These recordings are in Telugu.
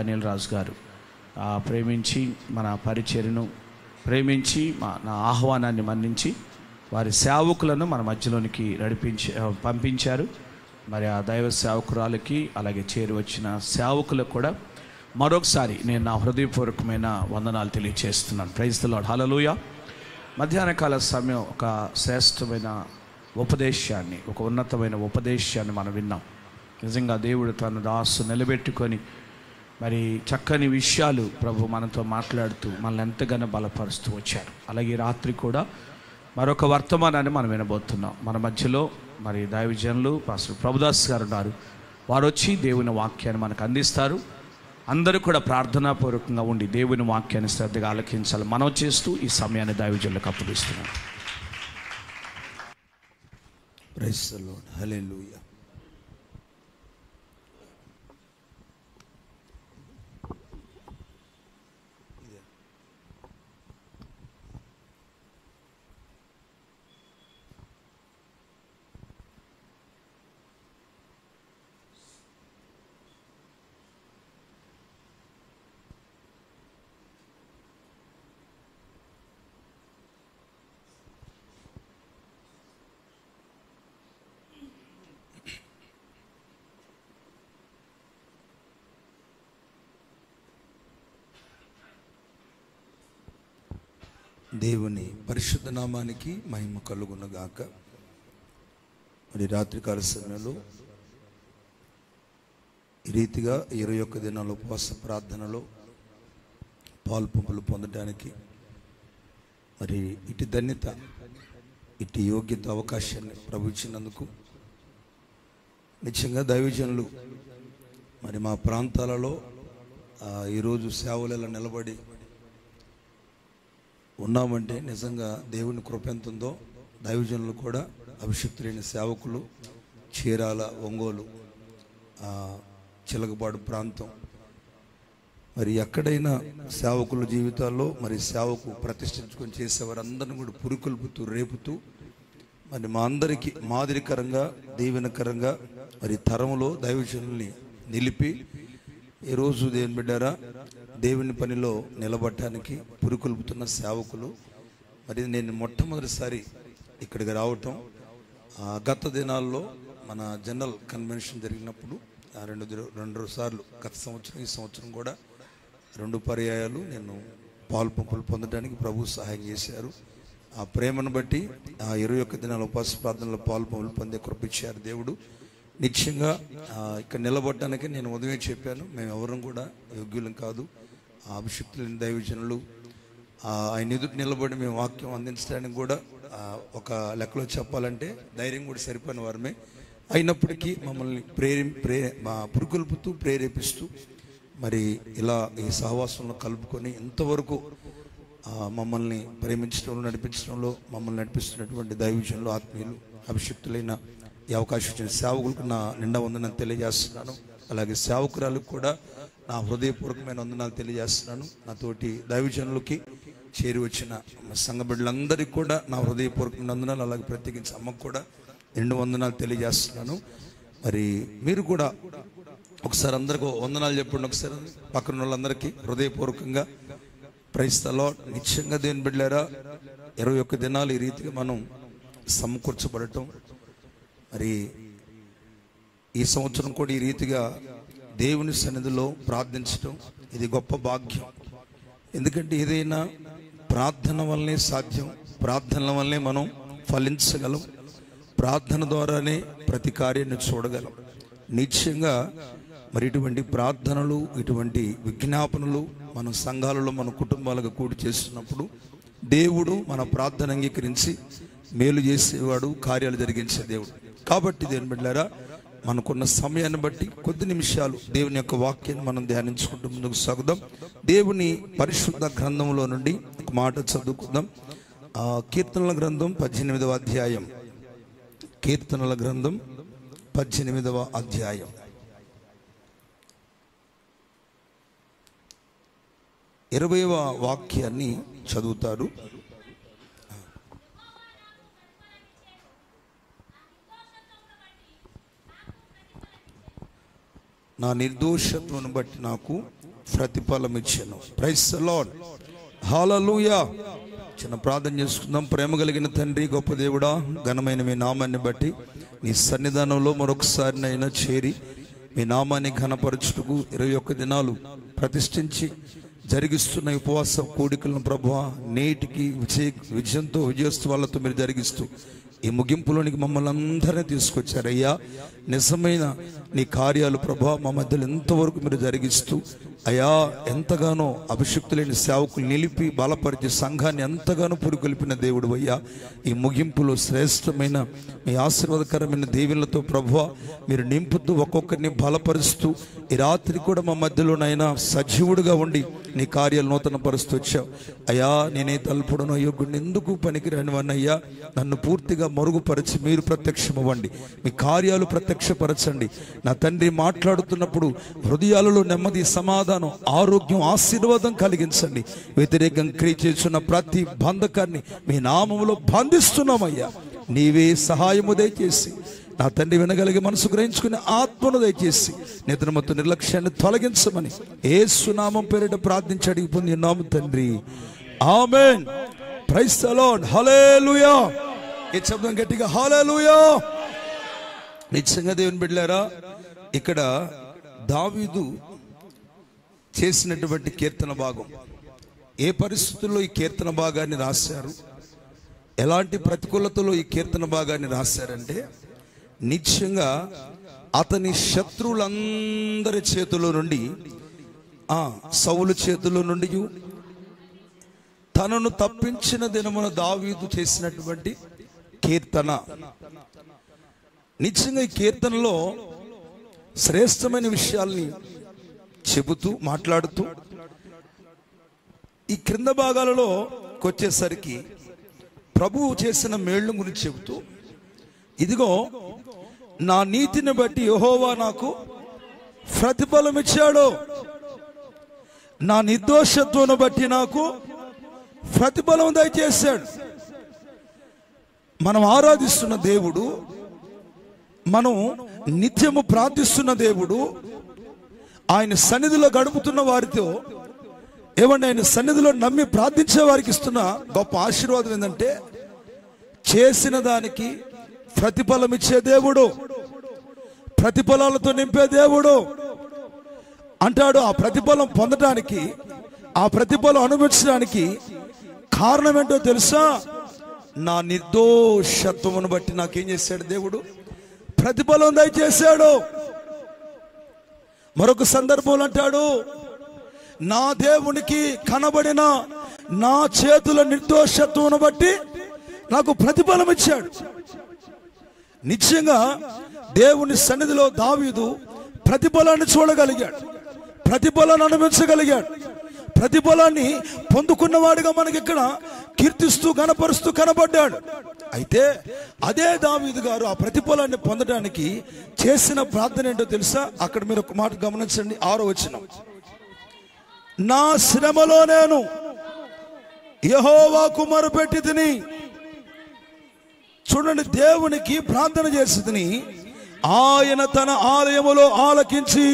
అనిల్ రాజు గారు ప్రేమించి మన పరిచర్యను ప్రేమించి నా ఆహ్వానాన్ని మన్నించి వారి సేవకులను మన మధ్యలోనికి పంపించారు. మరి ఆ దైవ సేవకురాలకి అలాగే చేరి వచ్చిన సేవకులకు కూడా మరొకసారి నేను నా హృదయపూర్వకమైన వందనాలు తెలియజేస్తున్నాను. Praise the lord. హల్లెలూయా. మధ్యాహ్న కాల సమయం ఒక శ్రేష్టమైన ఉపదేశాన్ని, ఒక ఉన్నతమైన ఉపదేశాన్ని మనం విన్నాం. నిజంగా దేవుడు తన దాసు నిలబెట్టుకొని మరి చక్కని విషయాలు ప్రభు మనతో మాట్లాడుతూ మనల్ని ఎంతగానో బలపరుస్తూ వచ్చారు. అలాగే రాత్రి కూడా మరొక వర్తమానాన్ని మనం వినబోతున్నాం. మన మధ్యలో మరి దైవజనులు పాస్టర్ ప్రభుదాస్ గారు ఉన్నారు. వారు వచ్చి దేవుని వాక్యాన్ని మనకు అందిస్తారు. అందరూ కూడా ప్రార్థనాపూర్వకంగా ఉండి దేవుని వాక్యాన్ని శ్రద్ధగా ఆలకించాలి మనం చేస్తూ ఈ సమయాన్ని దైవజనులకు అప్పగిస్తున్నాం. Praise the lord. హల్లెలూయా. దేవుని పరిశుద్ధ నామానికి మహిమ కలుగునగాక. మరి రాత్రికాల సమయంలో ఈ రీతిగా 21 దినాల ఉపవాస ప్రార్థనలో పాల్పంపులు పొందడానికి మరి ఇటు ధన్యత, ఇటు యోగ్యత, అవకాశాన్ని ప్రభు ఇచ్చినందుకు నిజంగా దైవజనులు మరి మా ప్రాంతాలలో ఈరోజు సేవలలో నిలబడి ఉన్నామంటే నిజంగా దేవుని కృప ఎంత ఉందో. దైవజనులు కూడా అభిషిక్తులైన సేవకులు చీరాల, ఒంగోలు, చిలకపాడు ప్రాంతం, మరి ఎక్కడైనా సేవకుల జీవితాల్లో మరి సేవకు ప్రతిష్ఠించుకొని చేసేవారందరిని కూడా పురుకొల్పుతూ రేపుతూ మరి మా అందరికీ మాదిరికరంగా, దీవెనకరంగా మరి తరంలో దైవజనుల్ని నిలిపి ఈరోజు దేవుని బిడ్డారా దేవుని పనిలో నిలబడటానికి పురుకొల్పుతున్న సేవకులు. మరి నేను మొట్టమొదటిసారి ఇక్కడికి రావటం గత దినాల్లో మన జనరల్ కన్వెన్షన్ జరిగినప్పుడు రెండు సార్లు, గత సంవత్సరం ఈ సంవత్సరం కూడా 2 పర్యాయాలు నేను పాల్పంపులు పొందడానికి ప్రభు సహాయం చేశారు. ఆ ప్రేమను బట్టి 21 దినాల ఉపవాస ప్రార్థనలో పాల్పంపులు పొందే కృపించారు దేవుడు. నిశ్చయంగా ఇక్కడ నిలబడటానికి నేను ఉదయం చెప్పాను, మేము ఎవరం కూడా యోగ్యులం కాదు. అభిషిక్తులైన దైవజనులు ఆయన ఎదుటి నిలబడి మేము వాక్యం అందించడానికి కూడా ఒక లెక్కలో చెప్పాలంటే ధైర్యం కూడా సరిపోయిన వారమే. అయినప్పటికీ మమ్మల్ని పురుకొల్పుతూ ప్రేరేపిస్తూ మరి ఇలా ఈ సహవాసంలో కలుపుకొని ఇంతవరకు మమ్మల్ని ప్రేమించడంలో, నడిపించడంలో మమ్మల్ని నడిపిస్తున్నటువంటి దైవజనులు, ఆత్మీయులు, అభిషిక్తులైన ఈ అవకాశం ఇచ్చిన సేవకులకు నా నిండా వందనాలు తెలియజేస్తున్నాను. అలాగే సేవకురాలకు కూడా నా హృదయపూర్వకమైన వందనాలు తెలియజేస్తున్నాను. నాతోటి దైవజనులకి చేరి వచ్చిన సంఘ బిడ్డలందరికీ కూడా నా హృదయపూర్వకమైన వందనాలు, అలాగే ప్రత్యేకించి అమ్మకు కూడా 2 వందనాలు తెలియజేస్తున్నాను. మరి మీరు కూడా ఒకసారి అందరికీ వందనాలు చెప్పండి. ఒకసారి పక్కన వాళ్ళందరికీ హృదయపూర్వకంగా ప్రైజ్ ది లార్డ్. నిశ్చయంగా దేవుని బిడ్డలారా 21 దినాలు ఈ రీతిగా మనం సమకూర్చబడటం, మరి ఈ సంవత్సరం కూడా ఈ రీతిగా దేవుని సన్నిధిలో ప్రార్థించడం ఇది గొప్ప భాగ్యం. ఎందుకంటే ఏదైనా ప్రార్థన వల్లనే సాధ్యం. ప్రార్థనల వల్లనే మనం ఫలించగలం. ప్రార్థన ద్వారానే ప్రతి కార్యాన్ని చూడగలం. నిశ్చయంగా మరి ఇటువంటి ప్రార్థనలు, ఇటువంటి విజ్ఞాపనలు మన సంఘాలలో, మన కుటుంబాలకు కూడి చేస్తున్నప్పుడు దేవుడు మన ప్రార్థన అంగీకరించి మేలు చేసేవాడు, కార్యాలు జరిగించే దేవుడు. కాబట్టి దేవుని బిడ్డలారా మనకున్న సమయాన్ని బట్టి కొద్ది నిమిషాలు దేవుని యొక్క వాక్యాన్ని మనం ధ్యానించుకుంటూ ముందుకు సాగుదాం. దేవుని పరిశుద్ధ గ్రంథంలో నుండి ఒక మాట చదువుకుందాం. కీర్తనల గ్రంథం 18వ అధ్యాయం. కీర్తనల గ్రంథం 18వ అధ్యాయం 20వ వాక్యాన్ని చదువుతారు. నా నిర్దోషత్వను బట్టి నాకు ప్రతిఫలం ఇచ్చెను. ప్రైజ్ ది లార్డ్, హల్లెలూయా. చిన్న ప్రార్థన చేసుకుందాం. ప్రేమ కలిగిన తండ్రి, గొప్ప దేవుడా, ఘనమైన మీ నామాన్ని బట్టి నీ సన్నిధానంలో మరొకసారినైనా చేరి మీ నామాన్ని ఘనపరచుటకు 21 దినాలు ప్రతిష్ఠించి జరిగిస్తున్న ఉపవాస కూడికలను ప్రభువా నేటికి విజయంతో విజయోత్సవాలతో మీరు జరిగిస్తూ ఈ ముగింపులోనికి మమ్మల్ని అందరినీ తీసుకొచ్చారయ్యా. నిజమైన నీ కార్యాలు ప్రభువా మా మధ్యలో ఎంతవరకు మీరు జరిగిస్తూ అయ్యా ఎంతగానో అభిషిక్తులైన సేవకులు నిలిపి బలపరిచి సంఘాన్ని ఎంతగానో పురికొల్పిన దేవుడు అయ్యా. ఈ ముగింపులో శ్రేష్టమైన మీ ఆశీర్వాదకరమైన దీవెనలతో ప్రభువా మీరు నింపుతూ ఒక్కొక్కరిని బలపరుస్తూ ఈ రాత్రి కూడా మా మధ్యలోనైనా సజీవుడిగా ఉండి నీ కార్యాలు నూతన పరుస్తూ వచ్చావు అయ్యా. నేనే తలుపుడను అయోగ్యుడిని, ఎందుకు పనికిరాని వాడినయ్యా. నన్ను పూర్తిగా మరుగుపరిచి మీరు ప్రత్యక్షమవ్వండి, మీ కార్యాలు ప్రత్యక్షపరచండి. నా తండ్రి మాట్లాడుతున్నప్పుడు హృదయాలలో నెమ్మది, సమాధానం, ఆరోగ్యం, ఆశీర్వాదం కలిగించండి. వ్యతిరేకం క్రియ చేస్తున్న ప్రతి బంధకాన్ని మీ నామములో బంధిస్తున్నామయ్యా. నీవే సహాయము దయచేసి నా తండ్రి వినగలిగే మనసు గ్రహించుకునే ఆత్మను దయచేసి నిద్రమత్తు నిర్లక్ష్యాన్ని తొలగించమని యేసు నామం పేరిట ప్రార్థించి అడిగి పొందినాము తండ్రి, ఆమేన్. ప్రైజ్ ది లార్డ్, హల్లెలూయా. ఈ శబ్దం గట్టిగా హల్లెలూయా. నిజంగా దేవుని బిడ్డలారా, ఇక్కడ దావీదు చేసినటువంటి కీర్తన భాగం, ఏ పరిస్థితుల్లో ఈ కీర్తన భాగాన్ని రాశారు, ఎలాంటి ప్రతికూలతలో ఈ కీర్తన భాగాన్ని రాశారంటే నిశ్చయంగా అతని శత్రువులందరి చేతిలో నుండి, సౌలు చేతిలో నుండి తనను తప్పించిన దినమున దావీదు చేసినటువంటి కీర్తన. నిశ్చయంగా ఈ కీర్తనలో శ్రేష్టమైన విషయాల్ని చెబుతూ మాట్లాడుతూ ఈ క్రింద భాగాలలో వచ్చేసరికి ప్రభువు చేసిన మేళ్ల గురించి చెబుతూ, ఇదిగో నా నీతిని బట్టి యెహోవా నాకు ప్రతిఫలం ఇచ్చాడు, నా నిర్దోషత్వం బట్టి నాకు ప్రతిఫలం దయచేశాడు. మనం ఆరాధిస్తున్న దేవుడు, మనం నిత్యము ప్రార్థిస్తున్న దేవుడు, ఆయన సన్నిధిలో గడుపుతున్న వారితో ఏమంటే ఆయన సన్నిధిలో నమ్మి ప్రార్థించే వారికి ఇస్తున్న గొప్ప ఆశీర్వాదం ఏంటంటే చేసిన దానికి ప్రతిఫలం ఇచ్చే దేవుడు, ప్రతిఫలాలతో నింపే దేవుడు అంటాడు. ఆ ప్రతిఫలం పొందడానికి, ఆ ప్రతిఫలం అనుభవించడానికి కారణం ఏంటో తెలుసా? నా నిర్దోషత్వమును బట్టి నాకేం చేశాడు దేవుడు? ప్రతిఫలం దయచేశాడు. మరొక సందర్భంలో అంటాడు, నా దేవునికి కనబడిన నా చేతుల నిర్దోషత్వమును బట్టి నాకు ప్రతిఫలం ఇచ్చాడు. నిశ్చయంగా దేవుని సన్నిధిలో దావీదు ప్రతిఫలాన్ని చూడగలిగాడు, ప్రతిఫలాన్ని అనుభవించగలిగాడు. ప్రతిఫలాన్ని పొందుకున్నవాడిగా మనకి ఇక్కడ కీర్తిస్తూ గణపరుస్తూ కనబడ్డాడు. అయితే అదే దావీదు గారు ఆ ప్రతిఫలాన్ని పొందడానికి చేసిన ప్రార్థన ఏంటో తెలుసా? అక్కడ మీరు ఒక మాట గమనించండి, 6వ వచనం. నా శ్రమలో నేను యెహోవాకు మొరపెట్టి తిని. చూడండి, దేవునికి ప్రార్థన చేసి తిని ఆయన తన ఆలయములో ఆలకించి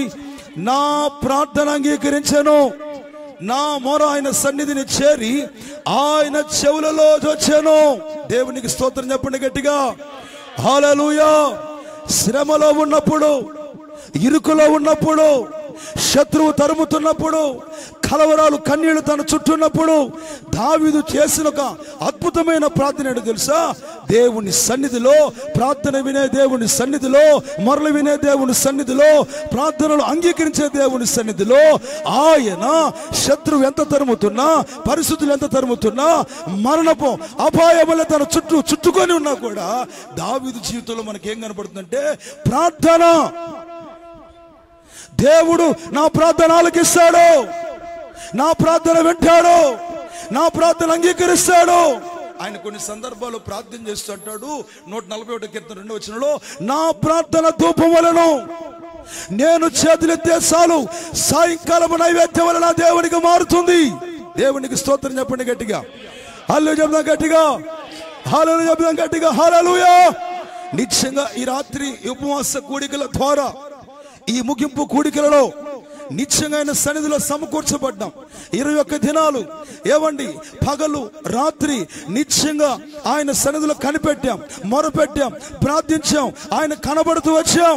నా ప్రార్థన అంగీకరించెను. నా మొర ఆయన సన్నిధిని చేరి ఆయన చెవులలో వచ్చాను. దేవునికి స్తోత్రం చెప్పండి గట్టిగా, హల్లెలూయా. శ్రమలో ఉన్నప్పుడు, ఇరుకులో ఉన్నప్పుడు, శత్రువు తరుముతున్నప్పుడు, కలవరాలు కన్నీళ్లు తన చుట్టున్నప్పుడు దావీదు చేసిన ఒక అద్భుతమైన ప్రార్థన ఏంటో తెలుసా? దేవుని సన్నిధిలో ప్రార్థన వినే దేవుని సన్నిధిలో, మొరలు వినే దేవుని సన్నిధిలో, ప్రార్థనలు అంగీకరించే దేవుని సన్నిధిలో ఆయన శత్రువు ఎంత తరుముతున్నా, పరిస్థితులు ఎంత తరుముతున్నా, మరణపు అపాయములు తన చుట్టుకొని ఉన్నా కూడా దావీదు జీవితంలో మనకేం కనపడుతుందంటే ప్రార్థన. దేవుడు నా ప్రార్థన ఆలకిస్తాడు, నా ప్రార్థన వింటాడు, నా ప్రార్థన అంగీకరిస్తాడు. ఆయన కొన్ని సందర్భాల్లో ప్రార్థన చేస్తూ అంటాడు 141 కీర్తన 2వ వచనంలో, నా ప్రార్థన ధూపం వలెను, నేను చేతులెత్తే చాలు సాయంకాలం నైవేద్యం వలన దేవునికి మారుతుంది. దేవునికి స్తోత్రం చెప్పండి గట్టిగా, హల్లెలూయా చెప్దాం గట్టిగా, హల్లెలూయా చెప్దాం గట్టిగా, హల్లెలూయా. నిశ్చయంగా ఈ రాత్రి ఉపవాస కూడికల ద్వారా, ఈ ముగింపు కూడికలలో నిత్యంగా ఆయన సన్నిధిలో సమకూర్చబడ్డాం. 21 దినాలు ఏమండి, పగలు రాత్రి నిత్యంగా ఆయన సన్నిధిలో కనిపెట్టాం, మొరపెట్టాం, ప్రార్థించాం, ఆయన కనబడుతూ వచ్చాం.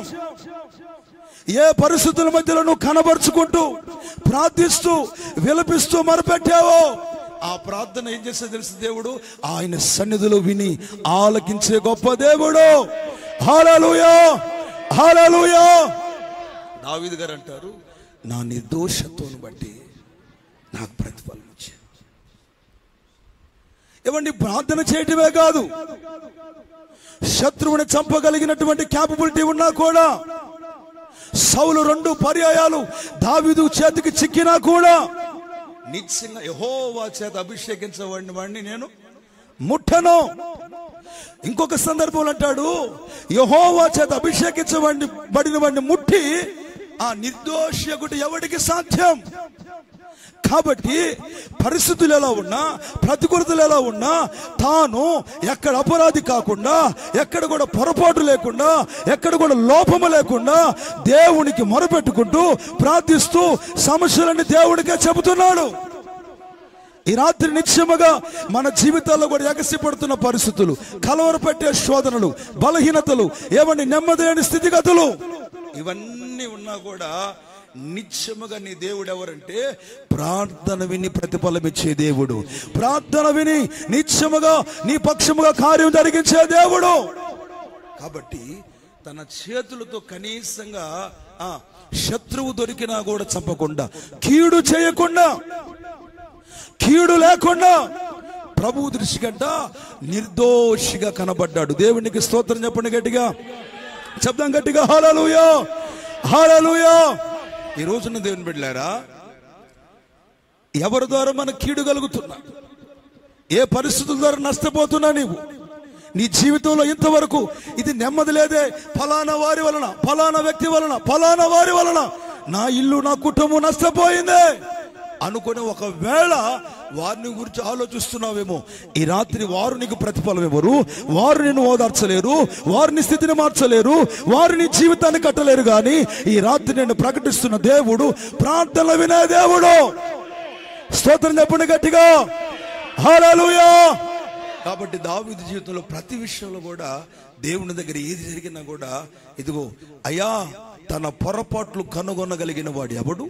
ఏ పరిస్థితుల మధ్యలో నువ్వు కనబరుచుకుంటూ ప్రార్థిస్తూ విలపిస్తూ మొరపెట్టావో ఆ ప్రార్థన ఏం చేస్తే తెలుసు, దేవుడు ఆయన సన్నిధిలో విని ఆలకించే గొప్ప దేవుడు. హల్లెలూయా, హల్లెలూయా. దావీదు గారు అంటారు, నా నిర్దోషత్వాన్ని బట్టి నాకు ప్రతిఫలం ఇచ్చాడు. ఏమండి, ప్రార్థన చేయటమే కాదు, శత్రువుని చంపగలిగినటువంటి క్యాపబిలిటీ ఉన్నా కూడా, సౌలు 2 పర్యాయాలు దావీదు చేతికి చిక్కినా కూడా నిత్యంగా యెహోవా చేత అభిషేకించబడిన వాడిని నేను ముట్టను. ఇంకొక సందర్భంలో అంటాడు, యెహోవా చేత అభిషేకించబడిన వాడిని ముట్టి ఆ నిర్దోషకుడు ఎవడికి సాధ్యం? కాబట్టి పరిస్థితులు ఎలా ఉన్నా, ప్రతికూలతలు ఎలా ఉన్నా, తాను ఎక్కడ అపరాధి కాకుండా, ఎక్కడ కూడా పొరపాటు లేకుండా, ఎక్కడ కూడా లోపము లేకుండా దేవునికి మొరపెట్టుకుంటూ ప్రార్థిస్తూ సమస్యలన్నీ దేవుడికే చెబుతున్నాడు. ఈ రాత్రి నిత్యముగా మన జీవితాల్లో కూడా ఎగసిపడుతున్న పరిస్థితులు, కలవరపెట్టే శోధనలు, బలహీనతలు, ఏమని నెమ్మదైన స్థితిగతులు, ఇవన్నీ ఉన్నా కూడా నిత్యముగా నీ దేవుడు ఎవరంటే ప్రార్థన విని ప్రతిఫలం ఇచ్చే దేవుడు. ప్రార్థన విని నిత్యముగా నీ పక్షముగా కార్యం జరిగించే దేవుడు. కాబట్టి తన చేతులతో కనీసంగా శత్రువు దొరికినా కూడా చంపకుండా, కీడు చేయకుండా, కీడు లేకుండా ప్రభు దృష్టి కంట నిర్దోషిగా కనబడ్డాడు. దేవునికి స్తోత్రం చెప్పండి గట్టిగా, చెప్దాం గట్టిగా, హల్లెలూయా, హల్లెలూయా. ఈ రోజున దేవుని బిడ్డలారా, ఎవరి ద్వారా మనకు కీడు కలుగుతున్నా, ఏ పరిస్థితుల ద్వారా నష్టపోతున్నా, నీవు నీ జీవితంలో ఇంతవరకు ఇది నెమ్మది లేదే, ఫలానా వారి వలన, ఫలానా వ్యక్తి వలన, ఫలానా వారి వలన నా ఇల్లు, నా కుటుంబం నష్టపోయిందే అనుకుని ఒకవేళ వారిని గురించి ఆలోచిస్తున్నావేమో, ఈ రాత్రి వారు నీకు ప్రతిఫలం ఇవ్వరు, వారు నిన్ను ఓదార్చలేరు, వారిని స్థితిని మార్చలేరు, వారిని జీవితాన్ని కట్టలేరు. కానీ ఈ రాత్రి నేను ప్రకటిస్తున్న దేవుడు ప్రార్థన వినే దేవుడు. స్తోత్రం చెప్పండి గట్టిగా, హల్లెలూయా. కాబట్టి దావీదు జీవితంలో ప్రతి విషయంలో కూడా దేవుని దగ్గర ఏది జరిగినా కూడా, ఇదిగో అయ్యా, తన పొరపాట్లు కనుగొనగలిగిన వాడు ఎవడు?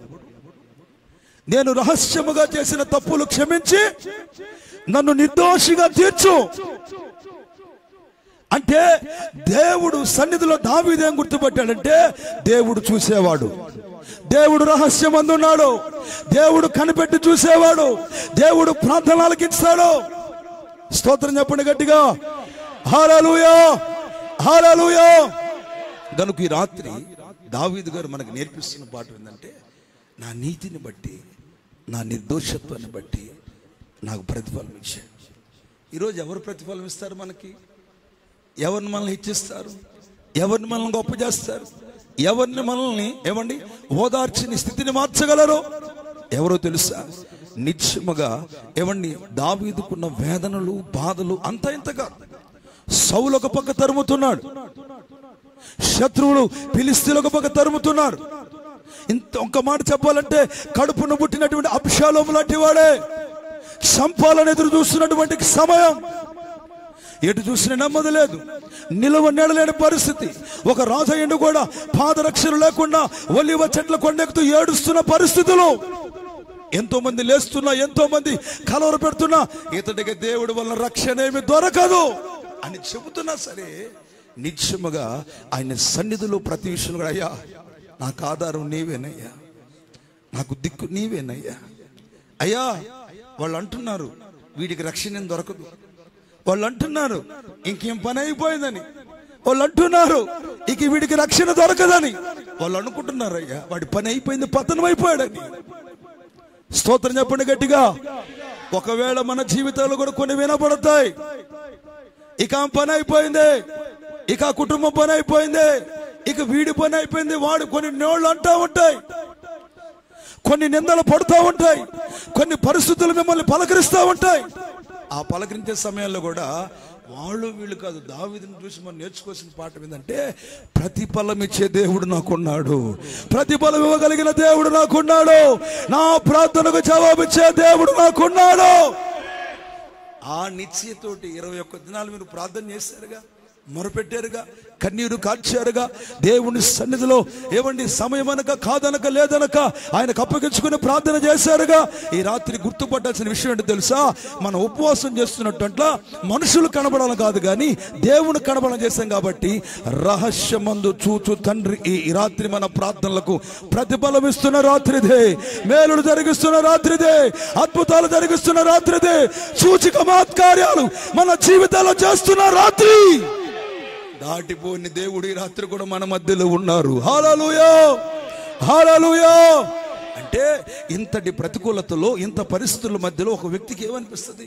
నేను రహస్యముగా చేసిన తప్పులు క్షమించి నన్ను నిర్దోషిగా తీర్చు అంటే, దేవుడు సన్నిధిలో దావీదు ఏం గుర్తుపట్టాడంటే, దేవుడు చూసేవాడు, దేవుడు రహస్యమందున్నాడు, దేవుడు కనిపెట్టి చూసేవాడు, దేవుడు ప్రార్థన ఆలకిస్తాడు. స్తోత్రం చెప్పండి గట్టిగా, హల్లెలూయా, హల్లెలూయా. గనుక ఈ రాత్రి దావీదు గారు మనకు నేర్పిస్తున్న పాట ఏంటంటే, నా నీతిని బట్టి, నా నిర్దోషత్వాన్ని బట్టి నాకు ప్రతిఫలం ఇచ్చాడు. ఈరోజు ఎవరు ప్రతిఫలం ఇస్తారు మనకి? ఎవరిని మనల్ని హెచ్చిస్తారు? ఎవరిని మనల్ని గొప్ప చేస్తారు? ఎవరిని మనల్ని ఏమండి ఓదార్చిన స్థితిని మార్చగలరు? ఎవరో తెలుసా? నిత్యముగా ఏమండి దావీదుకున్న వేదనలు, బాధలు అంత ఇంతగా. సౌలు ఒక పక్క తరుముతున్నాడు, శత్రువులు ఫిలిష్తీయులు ఒక పక్క తరుముతున్నారు. ఇంత ఒక్క మాట చెప్పాలంటే, కడుపును పుట్టినటువంటి అబ్షాలోము లాంటి వాడే చంపాలని ఎదురు చూస్తున్నటువంటి సమయం. ఎటు చూసిన నెమ్మది లేదు, నిలువ నీడలేని పరిస్థితి. ఒక రాజయ్యుడు కూడా పాదరక్షలు లేకుండా ఒలివ చెట్ల కొండెక్కుతూ ఏడుస్తున్న పరిస్థితులు. ఎంతో మంది లేస్తున్నా, ఎంతో మంది కలవర పెడుతున్నా, ఇతడికి దేవుడి వల్ల రక్షణ ఏమి దొరకదు అని చెబుతున్నా సరే, నిత్యముగా ఆయన సన్నిధిలో ప్రతి విషయంలో కూడా, అయ్యా నాకు ఆధారం నీవేనయ్యా, నాకు దిక్కు నీవేనయ్యా. అయ్యా వాళ్ళు అంటున్నారు వీడికి రక్షణ ఏం దొరకదు, వాళ్ళు అంటున్నారు ఇంకేం పని అయిపోయిందని, వాళ్ళు అంటున్నారు ఇక వీడికి రక్షణ దొరకదని, వాళ్ళు అనుకుంటున్నారు అయ్యా వాడి పని అయిపోయింది, పతనం అయిపోయాడని. స్తోత్రం చెప్పండి గట్టిగా. ఒకవేళ మన జీవితాలు కూడా కొన్ని వినపడతాయి, ఇక పని అయిపోయింది, ఇక కుటుంబం పని అయిపోయింది, ఇక వీడి పని అయిపోయింది, వాడు కొన్ని నోళ్ళు అంటూ ఉంటాయి, కొన్ని నిందలు పడుతూ ఉంటాయి, కొన్ని పరిస్థితులు మిమ్మల్ని పలకరిస్తూ ఉంటాయి. ఆ పలకరించే సమయాల్లో కూడా వాళ్ళు వీళ్ళు కాదు, దావీదుని చూసి మనం నేర్చుకోవాల్సిన పాఠం ఏంటంటే, ప్రతిఫలం ఇచ్చే దేవుడు నాకున్నాడు, ప్రతిఫలం ఇవ్వగలిగిన దేవుడు నాకున్నాడు, నా ప్రార్థనకు జవాబిచ్చే దేవుడు నాకున్నాడు. ఆ నిశ్చయతోటి 21 దినాలు మీరు ప్రార్థన చేశారుగా, మొరపెట్టారుగా, కన్నీరు కార్చారుగా, దేవుని సన్నిధిలో సమయం అనక కాదనక లేదనక ఆయనకు అప్పగించుకుని ప్రార్థన చేశారుగా. ఈ రాత్రి గుర్తుపట్టాల్సిన విషయం ఏంటో తెలుసా? మనం ఉపవాసం చేస్తున్నట్టు మనుషులు కనబడాలని కాదు, కానీ దేవుని కనబడాలని చేశాం. కాబట్టి రహస్యమందు చూచు తండ్రి ఈ రాత్రి మన ప్రార్థనలకు ప్రతిఫలం ఇస్తున్న రాత్రిదే, మేలులు జరిగిస్తున్న రాత్రిదే, అద్భుతాలు జరిగిస్తున్న రాత్రిదే, సూచిక మహత్కార్యాలు మన జీవితాల్లో చేస్తున్న రాత్రి. దాటిపోని దేవుడు ఈ రాత్రి కూడా మన మధ్యలో ఉన్నారు. హల్లెలూయా, హల్లెలూయా. అంటే ఇంతటి ప్రతికూలతలో, ఇంత పరిస్థితుల మధ్యలో ఒక వ్యక్తికి ఏమనిపిస్తుంది?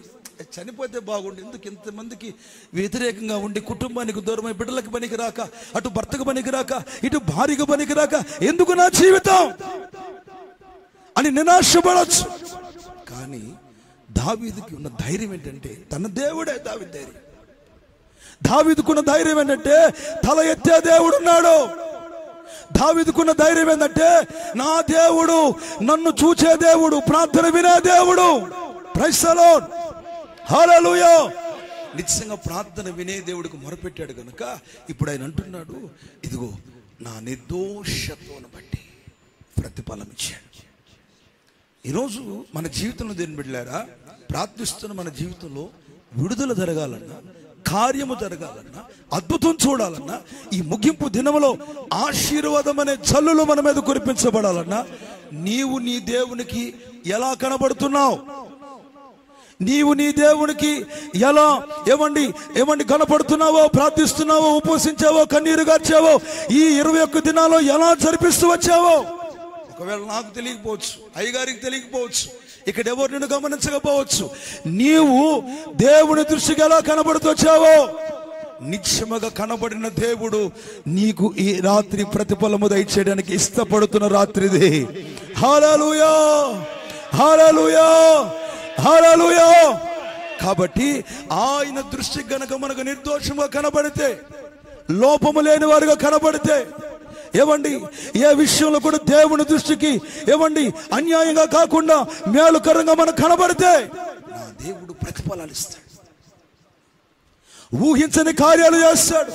చనిపోతే బాగుండి, ఎందుకు ఇంతమందికి వ్యతిరేకంగా ఉండి, కుటుంబానికి దూరమై, బిడ్డలకు పనికి రాక, అటు భర్తకు పనికి రాక, ఇటు భార్యకు పనికి రాక, ఎందుకు నా జీవితం అని నిరాశపడచ్చు. కానీ దావీదుకి ఉన్న ధైర్యం ఏంటంటే, తన దేవుడే దావీదు ధైర్యం. దావీదుకున్న ధైర్యం ఏంటంటే, తల ఎత్తే దేవుడు ఉన్నాడు. దావీదుకున్న ధైర్యం ఏంటంటే, నా దేవుడు నన్ను చూచే దేవుడు, ప్రార్థన వినే దేవుడు. ప్రైజ్ ది లార్డ్, హల్లెలూయా. నిశ్చయంగా ప్రార్థన వినే దేవుడికి మొరపెట్టాడు కనుక ఇప్పుడు ఆయన అంటున్నాడు, ఇదిగో నా నిర్దోషత్వాన్ని బట్టి ప్రతిఫలం ఇచ్చాడు. ఈరోజు మన జీవితంలో దేని బిడ్డలారా, ప్రార్థిస్తున్న మన జీవితంలో విడుదల జరగాలన్నా, కార్యము జరగాలన్నా, అద్భుతం చూడాలన్నా, ఈ ముగింపు దినములో ఆశీర్వాదం అనే జల్లులు మన మీద కురిపించబడాలన్నా, నీవు నీ దేవునికి ఎలా కనబడుతున్నావు? నీవు నీ దేవునికి ఎలా కనపడుతున్నావో, ప్రార్థిస్తున్నావో, ఉపవసించావో, కన్నీరు గార్చావో, ఈ 21 దినాల్లో ఎలా జరిపిస్తూ వచ్చావో? ఒకవేళ నాకు తెలియకపోవచ్చు, అయ్యగారికి తెలియకపోవచ్చు, ఇక్కడ ఎవరు నిన్ను గమనించకపోవచ్చు. నీవు దేవుని దృష్టికి ఎలా కనబడుతూ వచ్చావో, నిశ్చయముగా కనబడిన దేవుడు నీకు ఈ రాత్రి ప్రతిఫలము దయచేయడానికి ఇష్టపడుతున్న రాత్రిది. హల్లెలూయా, హల్లెలూయా, హల్లెలూయా. కాబట్టి ఆయన దృష్టికి గనక మనకు నిర్దోషంగా కనబడితే, లోపము లేని వారుగా కనబడితే, ఏ విషయంలో కూడా దేవుని దృష్టికి అన్యాయంగా కాకుండా మేలుకరంగా మనకు కనబడితే, నా దేవుడు ప్రతిఫలాలు ఇస్తాడు, ఊహించని కార్యాలు చేస్తాడు,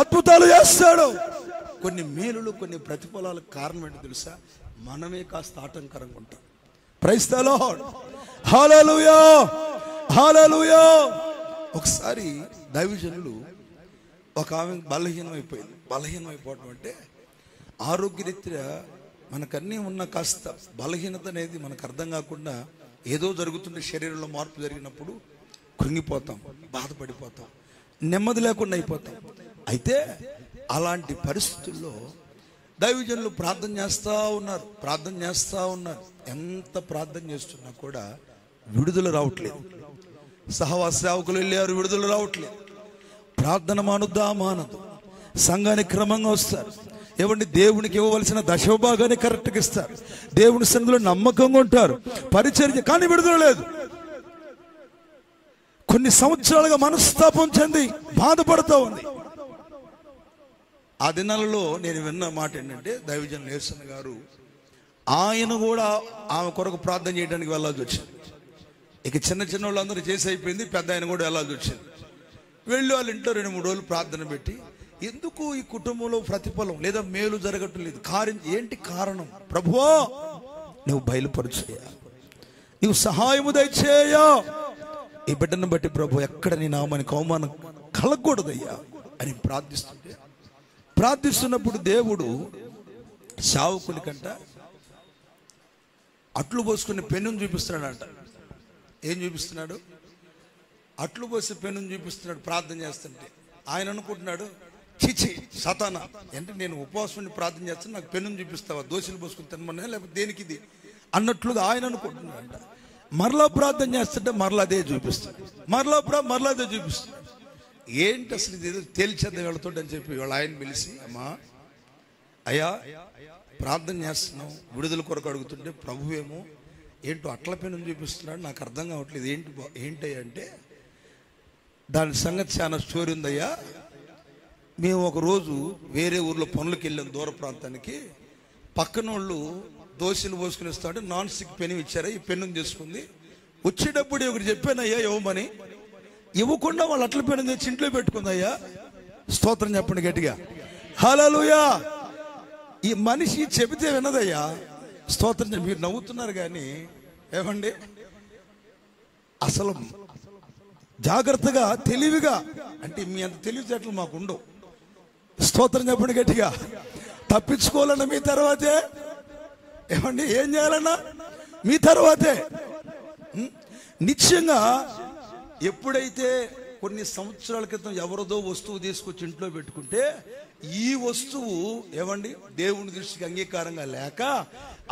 అద్భుతాలు చేస్తాడు. కొన్ని మేలులు, కొన్ని ప్రతిఫలాలకు కారణం ఏంటో తెలుసా? మనమే కాస్త ఆటంకరంగా ఉంటాం. ప్రైజ్ ది లార్డ్, హల్లెలూయా, హల్లెలూయా. ఒకసారి దైవజనులు, ఒక ఆమె బలహీనమైపోయింది. బలహీనమైపోవడం అంటే ఆరోగ్యరీత్యా మనకన్నీ ఉన్న కాస్త బలహీనత అనేది మనకు అర్థం కాకుండా ఏదో జరుగుతుంటే, శరీరంలో మార్పు జరిగినప్పుడు కృంగిపోతాం, బాధపడిపోతాం, నెమ్మది లేకుండా అయిపోతాం. అయితే అలాంటి పరిస్థితుల్లో దైవజనులు ప్రార్థన చేస్తూ ఉన్నారు. ఎంత ప్రార్థన చేస్తున్నా కూడా విడుదల రావట్లేదు. సహవాస సేవకులు వెళ్ళారు, విడుదల రావట్లేదు. ప్రార్థన మానదు, సంఘానికి క్రమంగా వస్తారు. దేవునికి ఇవ్వవలసిన దశభాగాన్ని కరెక్ట్గా ఇస్తారు, దేవుని సన్నిధిలో నమ్మకంగా ఉంటారు, పరిచర్య, కానీ విడుదల లేదు. కొన్ని సంవత్సరాలుగా మనస్తాపం చెంది బాధపడుతూ ఉంది. ఆ దినాలలో నేను విన్న మాట ఏంటంటే, దైవజనులు యేసన్న గారు ఆయన కూడా ఆమె కొరకు ప్రార్థన చేయడానికి వెళ్ళాల్సి వచ్చింది. ఇక చిన్న వాళ్ళందరూ చేసి అయిపోయింది, పెద్ద ఆయన కూడా వెళ్ళాల్సి వచ్చింది. వెళ్ళి వాళ్ళ ఇంట్లో 2-3 రోజులు ప్రార్థన పెట్టి, ఎందుకు ఈ కుటుంబంలో ప్రతిఫలం లేదా మేలు జరగటం లేదు, ఏంటి కారణం? ప్రభువా, నువ్వు బయలుపరచేయ, నువ్వు సహాయము దయచేయ, ఈ బిడ్డను బట్టి ప్రభు ఎక్కడ నీ నామానికి అవమానం కలగకూడదయ్యా అని ప్రార్థిస్తున్నప్పుడు దేవుడు సేవకుని కంట అట్లు పోసుకునే పెన్నును చూపిస్తున్నాడంట. ఏం చూపిస్తున్నాడు? అట్లు పోసి పెన్నును చూపిస్తున్నాడు ప్రార్థన చేస్తుంటే. ఆయన అనుకుంటున్నాడు, చిచి సతానా, అంటే నేను ఉపవాసం ప్రార్థన చేస్తాను, నాకు పెన్నును చూపిస్తావా, దోశలు పోసుకుని తినమన్నా లేకపోతే దేనికి ఇది అన్నట్లుగా ఆయన అనుకుంటున్నాడంట. మరలా ప్రార్థన చేస్తుంటే మరలా అదే చూపిస్తాడు, మరలా అదే చూపిస్తాడు. ఏంటి అసలు ఇది, ఏదో తేల్చేద్దాం వెళుతుండ అని చెప్పి వాళ్ళ ఆయన పిలిచి, అయ్యా ప్రార్థన చేస్తున్నాం, విడుదల కొరకు అడుగుతుంటే ప్రభువేమో ఏంటో అట్ల పెన్ను చూపిస్తున్నాడు, నాకు అర్థం కావట్లేదు ఏంటి అంటే దాని సంగతి చాలా స్టోరీ ఉందయ్యా. మేము ఒకరోజు వేరే ఊర్లో పనులకు వెళ్ళాం, దూర ప్రాంతానికి. పక్కన వాళ్ళు దోశలు పోసుకుని వస్తుంటే నాన్ స్టిక్ పెన్ను ఇచ్చారా, ఈ పెన్ను తీసుకుంది. వచ్చేటప్పుడు ఒకటి చెప్పానయ్యా ఇవ్వమని, ఇవ్వకుండా వాళ్ళు అట్ల పెన్ను తెచ్చి ఇంట్లో పెట్టుకుందయ్యా. స్తోత్రం చెప్పండి గట్టిగా, హల్లెలూయా. ఈ మనిషి చెబితే వినదయ్యా. స్తోత్రం. మీరు నవ్వుతున్నారు కానీ ఏమండి, అసలు జాగ్రత్తగా తెలివిగా, అంటే మీ అంత తెలివితేటలు మాకు ఉండవు. స్తోత్రం చెప్పండి గట్టిగా. తప్పించుకోవాలన్నా మీ తర్వాతే, ఏమండి ఏం చేయాలన్నా మీ తర్వాతే. నిశ్చయంగా ఎప్పుడైతే కొన్ని సంవత్సరాల క్రితం ఎవరిదో వస్తువు తీసుకొచ్చి ఇంట్లో పెట్టుకుంటే ఈ వస్తువు ఏమండి దేవుని దృష్టికి అంగీకారంగా లేక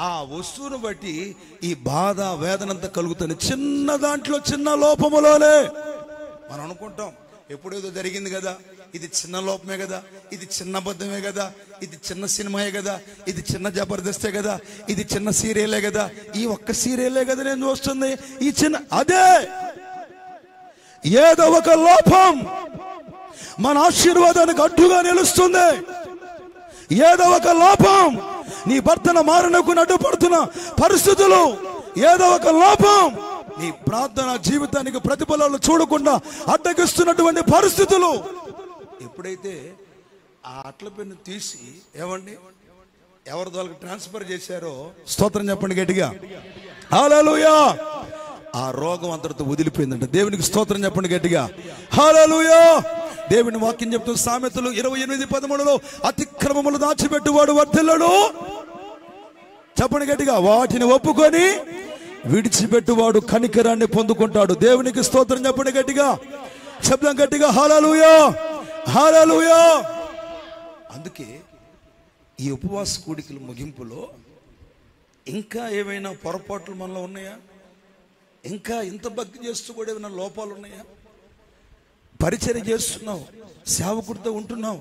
ఆ వస్తువును బట్టి ఈ బాధ వేదనంతా కలుగుతుంది. చిన్న దాంట్లో చిన్న లోపములోనే మనం అనుకుంటాం ఎప్పుడేదో జరిగింది కదా, ఇది చిన్న లోపమే కదా, ఇది చిన్న అబద్ధమే కదా, ఇది చిన్న సినిమాయే కదా, ఇది చిన్న జబర్దస్తే కదా, ఇది చిన్న సీరియలే కదా, ఈ ఒక్క సీరియలే కదా నేను చూస్తుంది, ఈ చిన్న అదే ఏదో ఒక లోపం మన ఆశీర్వాదానికి అడ్డుగా నిలుస్తుంది. ఏదో ఒక లోపం నీ భర్తను మారణకు అడ్డుపడుతున్న పరిస్థితులు, ఏదో ఒక లోపం నీ ప్రార్థన జీవితానికి ప్రతిఫలాలు చూడకుండా అడ్డగిస్తున్నటువంటి పరిస్థితులు. ఎప్పుడైతే ఆ అట్ల పెన్ను తీసి ఏమండి ఎవరి వాళ్ళకి ట్రాన్స్ఫర్ చేశారో, స్తోత్రం చెప్పండి గట్టిగా, హల్లెలూయా, ఆ రోగం అంతటితో వదిలిపోయిందంట. దేవునికి స్తోత్రం చెప్పండి గట్టిగా, హల్లెలూయా. దేవుని వాక్యం చెప్తున్న సామెతలు 28:13 అతిక్రమములు దాచిపెట్టువాడు వర్ధిల్లడు. చెప్పండి గట్టిగా, వాటిని ఒప్పుకొని విడిచిపెట్టువాడు కనికరాన్ని పొందుకుంటాడు. దేవునికి స్తోత్రం చెప్పండి గట్టిగా, శబ్దం గట్టిగా, హల్లెలూయా, హల్లెలూయా. అందుకే ఈ ఉపవాస కూడికల ముగింపులో ఇంకా ఏమైనా పొరపాట్లు మనలో ఉన్నాయా? ఇంకా ఇంత భక్తి చేస్తూ కూడా ఏమైనా లోపాలు ఉన్నాయా? పరిచర్య చేస్తున్నావు, సేవకుడితో ఉంటున్నావు,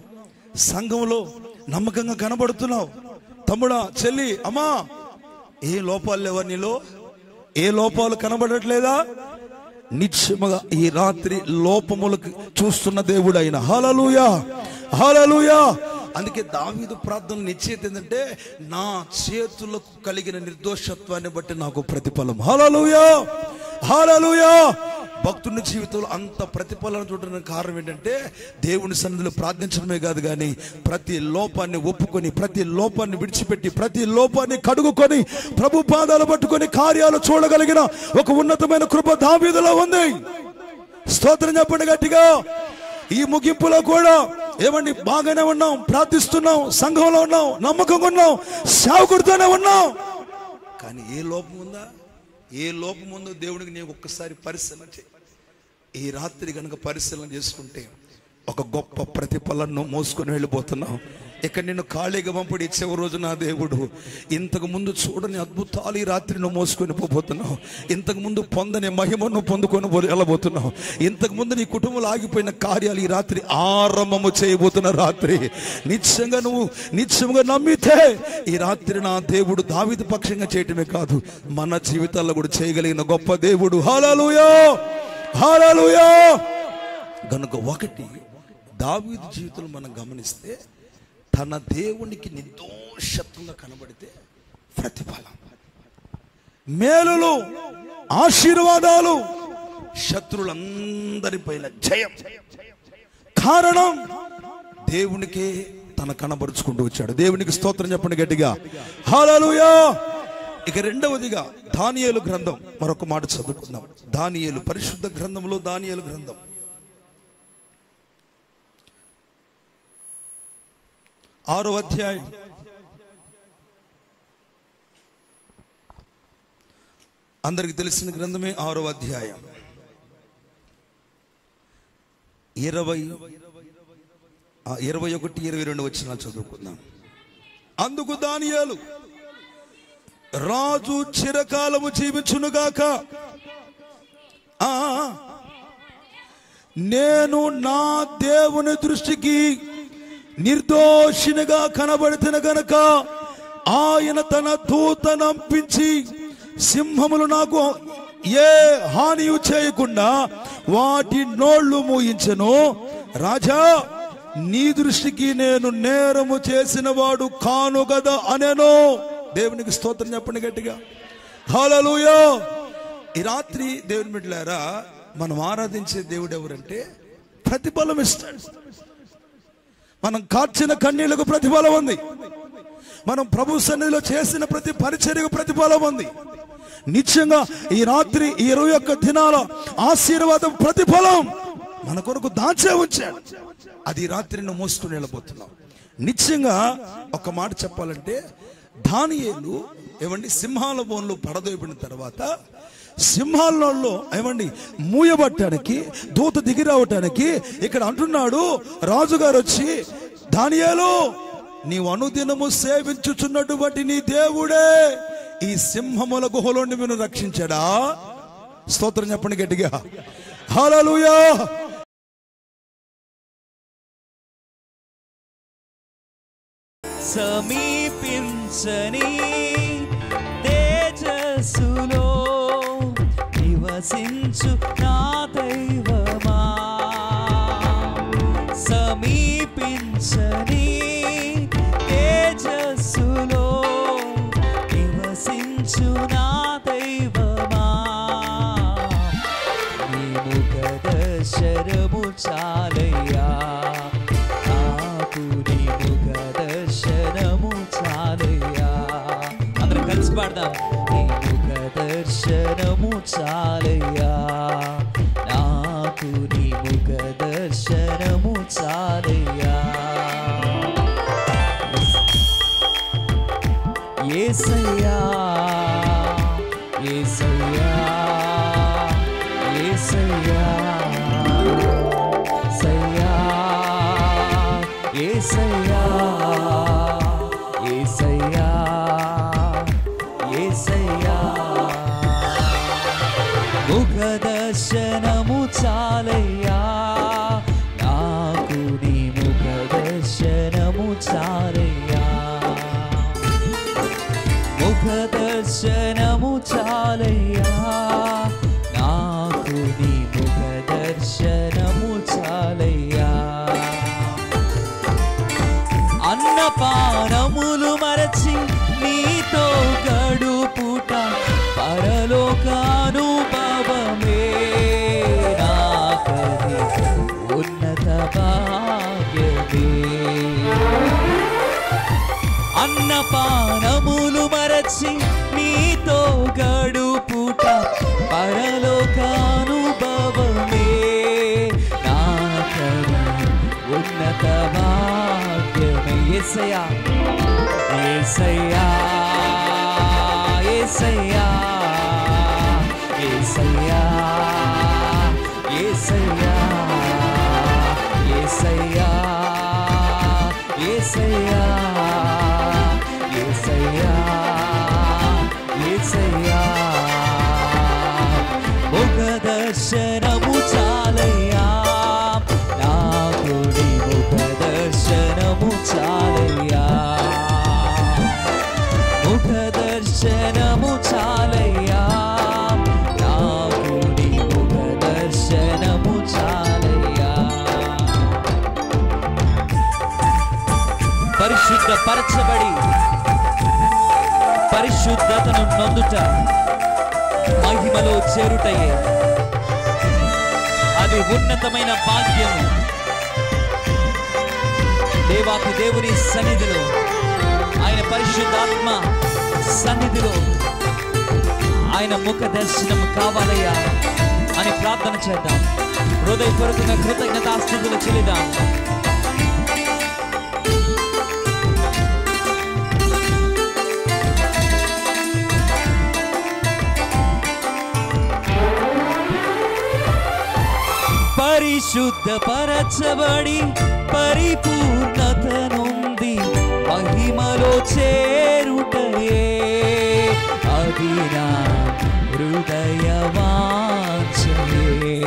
సంఘంలో నమ్మకంగా కనబడుతున్నావు, తమ్ముడా చెల్లి అమ్మా, ఏ లోపాలు లేవా నీలో? ఏ లోపాలు కనబడట్లేదా? నిశ్చయముగా ఈ రాత్రి లోపములకు చూస్తున్న దేవుడు ఆయన. హల్లెలూయా, హల్లెలూయా. అందుకే దావీదు ప్రార్థన నిశ్చయిత ఏంటంటే, నా చేతులకు కలిగిన నిర్దోషత్వాన్ని బట్టి నాకు ప్రతిఫలం. హల్లెలూయా, హల్లెలూయా. భక్తుని జీవితంలో అంత ప్రతిఫలం చూడడానికి కారణం ఏంటంటే, దేవుని సన్నిధిలో ప్రార్థించడమే కాదు కానీ ప్రతి లోపాన్ని ఒప్పుకొని, ప్రతి లోపాన్ని విడిచిపెట్టి, ప్రతి లోపాన్ని కడుగుకొని ప్రభు పాదాలు పట్టుకొని కార్యాలు చూడగలిగిన ఒక ఉన్నతమైన కృప దావీదులో ఉంది. స్తోత్రం చెప్పండి గట్టిగా. ఈ ముగింపులో కూడా ఏమండి బాగానే ఉన్నాం, ప్రార్థిస్తున్నాం, సంఘంలో ఉన్నాం, నమ్మకంగా ఉన్నాం, సేవకుడితోనే ఉన్నాం. కానీ ఏ లోపం ఉందా? ఏ లోపం ఉందో దేవుడికి నేను ఒక్కసారి పరిశీలన చేయి. ఈ రాత్రి కనుక పరిశీలన చేసుకుంటే ఒక గొప్ప ప్రతిఫలను మోసుకొని వెళ్ళిపోతున్నావు. ఇక నిన్ను ఖాళీగా పంపడి ఇచ్చే రోజు నా దేవుడు ఇంతకు ముందు చూడని అద్భుతాలు ఈ రాత్రి నువ్వు మోసుకొని పోతున్నావు. ఇంతకు ముందు పొందని మహిమను పొందుకొని వెళ్ళబోతున్నావు. ఇంతకు ముందు నీ కుటుంబంలో ఆగిపోయిన కార్యాలు ఈ రాత్రి ఆరంభము చేయబోతున్న రాత్రి. నిశ్చయంగా నమ్మితే ఈ రాత్రి నా దేవుడు దావీదు పక్షంగా చేయటమే కాదు, మన జీవితాల్లో కూడా చేయగలిగిన గొప్ప దేవుడు. హల్లెలూయా, హల్లెలూయా. గనుక ఒకటి దావీదు జీవితంలో మనం గమనిస్తే, తన దేవునికి నిర్దోషత్వంగా కనబడితే ప్రతిఫలం, మేలులు, ఆశీర్వాదాలు, శత్రులందరిపైన జయం. కారణం దేవునికే తన కనబరుచుకుంటూ వచ్చాడు. దేవునికి స్తోత్రం చెప్పండి గట్టిగా, హల్లెలూయా. ఇక రెండవదిగా దానియేలు గ్రంథం, మరొక మాట చదువుకుందాం. దానియేలు, పరిశుద్ధ గ్రంథంలో దానియేలు గ్రంథం 6వ అధ్యాయం. అందరికి తెలిసిన గ్రంథమే 6వ అధ్యాయం 21-22 వచనాలు చదువుకుందాం. అందుకు దానియేలు, రాజు చిరకాలము జీవించునుగాక, నేను నా దేవుని దృష్టికి నిర్దోషినిగా కనబడిన గనక ఆయన తన దూతనంపించి సింహములు నాకు ఏ హానియు చేయకుండా వాటి నోళ్లు మూయించెను. రాజా, నీ దృష్టికి నేను నేరము చేసిన వాడు కాను కదా అనేను. దేవునికి స్తోత్రం చెప్పండి గట్టిగా, హల్లెలూయా. ఈ రాత్రి దేవుని బిడ్డలారా, మనం ఆరాధించే దేవుడు ఎవరంటే ప్రతిఫలం ఇస్తాడు. మనం కార్చిన కన్నీళ్లకు ప్రతిఫలం ఉంది. మనం ప్రభు సన్నిధిలో చేసిన ప్రతి పరిచర్యకు ప్రతిఫలం ఉంది. నిత్యంగా ఈ రాత్రి 21 దినాల ఆశీర్వాదం ప్రతిఫలం మన కొరకు దాచే ఉంచాడు. అది రాత్రిని మోసుకుని వెళ్ళబోతున్నాం. నిత్యంగా ఒక మాట చెప్పాలంటే, దానియేలు ఏమండి సింహాల బోన్లో పడదోయబడిన తర్వాత సింహాలలో ఏమండి మూయబట్టడానికి దూత దిగి రావటానికి ఇక్కడ అంటున్నాడు రాజుగారు వచ్చి, దానియేలు, నీవు అనుదినము సేవించుచున్నటువంటి నీ దేవుడే ఈ సింహముల గుహలో నిన్ను రక్షించాడా? స్తోత్రం చెప్పండి గట్టిగా, హల్లెలూయా. సమీపించని తేజస్సులో నివసించు నా దైవమా, సమీపించని తేజస్సులో నివసించు నా దైవమా, నీ ముఖ దర్శనము చాలయ్యా, నాకు నీ ముఖ దర్శనము చాలయ్యా. అందరం కలిసి పాడదాం. నీ ముఖ దర్శనము చాలయ్యా, నాకు నీ ముఖ దర్శనము చాలయ్యా. యేసయ్యా, యేసయ్యా, యేసయ్యా, యేసయ్యా, యేసయ్యా, యేసయ్యా, ముఖ దర్శనము చాలయ్యా, నాకు నీ ముఖ దర్శనము చాలయ్యా, ముఖ దర్శనము చాలయ్యా, నాకు నీ ముఖ దర్శనము చాలయ్యా. అన్నపానములు మరచి నీతో గడుపుట పరలోకానుభవమే, నాకది ఉన్నత భాగ్యమే. అన్నపానములు మరచి నీతో గడుపుట పరలోకానుభవమే, నాకది ఉన్నత భాగ్యమే. యేసయ్యా, యేసయ్యా, యేసయ్యా, యేసయ్యా, యేసయ్యా, యేసయ్యా, యేసయ్యా, యేసయ్యా, యేసయ్యా, ముఖ దర్శనము చాలయ్యా, నాకు నీ ముఖ దర్శనము చాలయ్యా, ముఖ దర్శనము చాలయ్యా, నాకు నీ ముఖ దర్శనము చాలయ్యా. పరిశుద్ధపరచబడి పరిశుద్ధతను నొందుట మహిమలో చేరుటయే అది ఉన్నతమైన భాగ్యము. దేవాతి దేవుని సన్నిధిలో, ఆయన పరిశుద్ధాత్మ సన్నిధిలో ఆయన ముఖ దర్శనం కావాలయ్యా అని ప్రార్థన చేద్దాం. హృదయపూర్వకంగా కృతజ్ఞతాస్తుతులు చెల్లిద్దాం. పరిశుద్ధపరచబడి పరిపూర్ణత నొంది మహిమలో చేరుటయే అది నా హృదయ వాంఛయే.